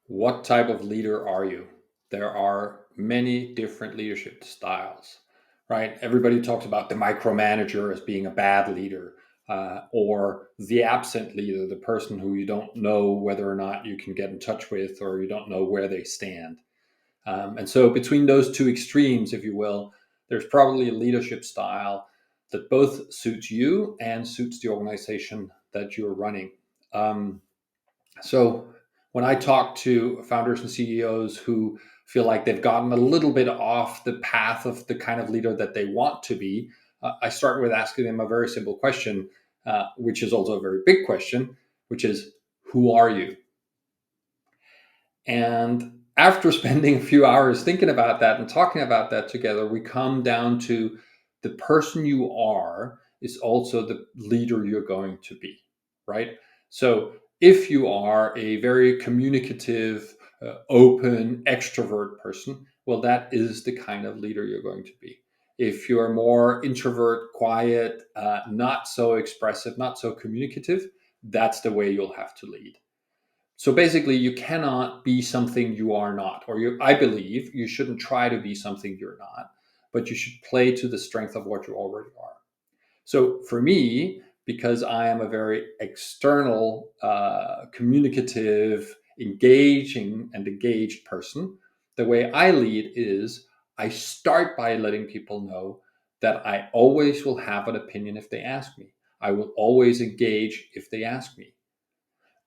What type of leader are you? There are many different leadership styles, right? Everybody talks about the micromanager as being a bad leader, or the absent leader, the person who you don't know whether or not you can get in touch with, or you don't know where they stand. And so, between those two extremes, if you will, there's probably a leadership style that both suits you and suits the organization that you're running. Um, so when I talk to founders and CEOs who feel like they've gotten a little bit off the path of the kind of leader that they want to be, I start with asking them a very simple question, which is also a very big question, which is, who are you? And after spending a few hours thinking about that and talking about that together, we come down to the person you are is also the leader you're going to be, right? So if you are a very communicative, open, extrovert person, well, that is the kind of leader you're going to be. If you're more introvert, quiet, not so expressive, not so communicative, that's the way you'll have to lead. So basically, you cannot be something you are not, or I believe you shouldn't try to be something you're not, but you should play to the strength of what you already are. So for me, because I am a very external, communicative, engaging, and engaged person, the way I lead is I start by letting people know that I always will have an opinion if they ask me. I will always engage if they ask me.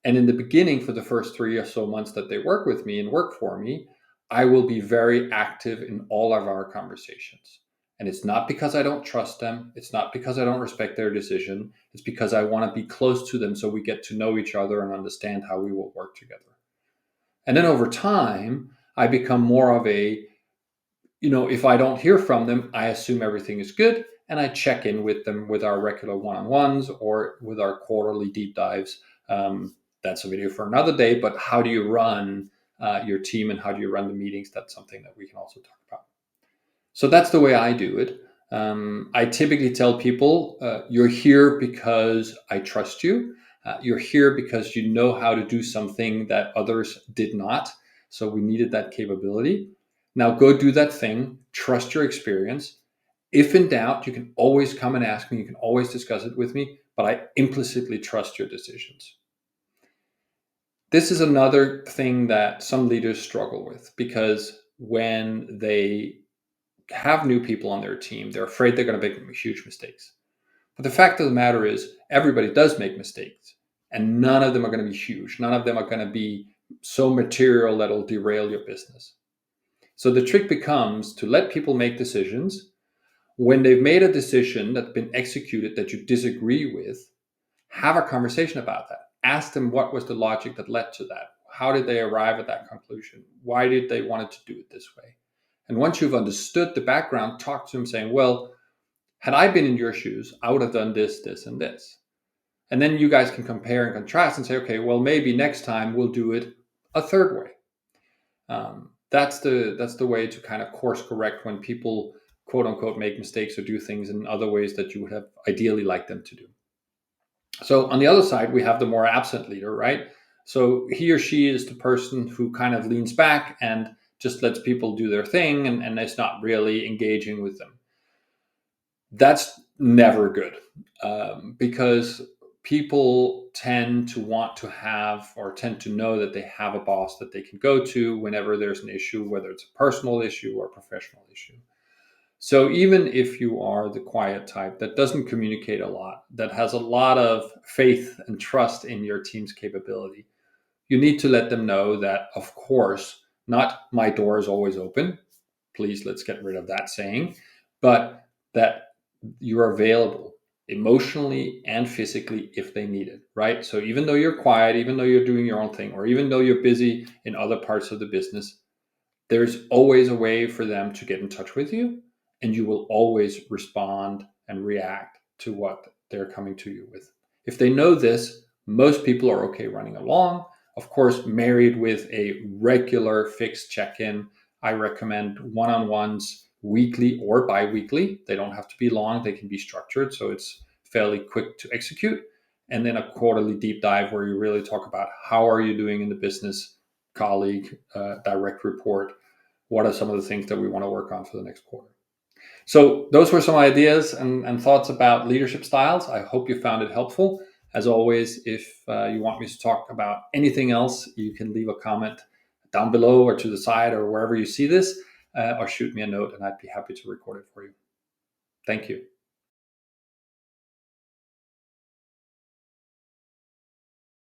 And in the beginning, for the first 3 or so months that they work with me and work for me, I will be very active in all of our conversations. And it's not because I don't trust them. It's not because I don't respect their decision. It's because I want to be close to them so we get to know each other and understand how we will work together. And then over time, I become more of a, if I don't hear from them, I assume everything is good. And I check in with them with our regular one on ones or with our quarterly deep dives. That's a video for another day, but how do you run your team and how do you run the meetings? That's something that we can also talk about. So that's the way I do it. I typically tell people, you're here because I trust you. You're here because you know how to do something that others did not. So we needed that capability. Now go do that thing, trust your experience. If in doubt, you can always come and ask me. You can always discuss it with me, but I implicitly trust your decisions. This is another thing that some leaders struggle with because when they have new people on their team, they're afraid they're going to make huge mistakes. But the fact of the matter is, everybody does make mistakes, and none of them are going to be huge. None of them are going to be so material that will derail your business. So the trick becomes to let people make decisions. When they've made a decision that's been executed that you disagree with, have a conversation about that. Ask them what was the logic that led to that. How did they arrive at that conclusion? Why did they want to do it this way? And once you've understood the background, talk to them saying, well, had I been in your shoes, I would have done this, this, and this. And then you guys can compare and contrast and say, okay, well, maybe next time we'll do it a third way. That's the way to kind of course correct when people quote unquote make mistakes or do things in other ways that you would have ideally liked them to do. So on the other side, we have the more absent leader, right? So he or she is the person who kind of leans back and just lets people do their thing and is not really engaging with them. That's never good, because people tend to want to have or tend to know that they have a boss that they can go to whenever there's an issue, whether it's a personal issue or a professional issue. So even if you are the quiet type that doesn't communicate a lot, that has a lot of faith and trust in your team's capability, you need to let them know that, of course, not my door is always open. Please, let's get rid of that saying, but that you're available emotionally and physically if they need it, right? So even though you're quiet, even though you're doing your own thing, or even though you're busy in other parts of the business, there's always a way for them to get in touch with you, and you will always respond and react to what they're coming to you with. If they know this, most people are okay running along. Of course, married with a regular fixed check-in, I recommend one-on-ones weekly or bi-weekly. They don't have to be long, they can be structured, so it's fairly quick to execute. And then a quarterly deep dive where you really talk about how are you doing in the business, colleague, direct report, what are some of the things that we want to work on for the next quarter. So those were some ideas and thoughts about leadership styles. I hope you found it helpful. As always, if you want me to talk about anything else, you can leave a comment down below or to the side or wherever you see this, or shoot me a note and I'd be happy to record it for you. Thank you.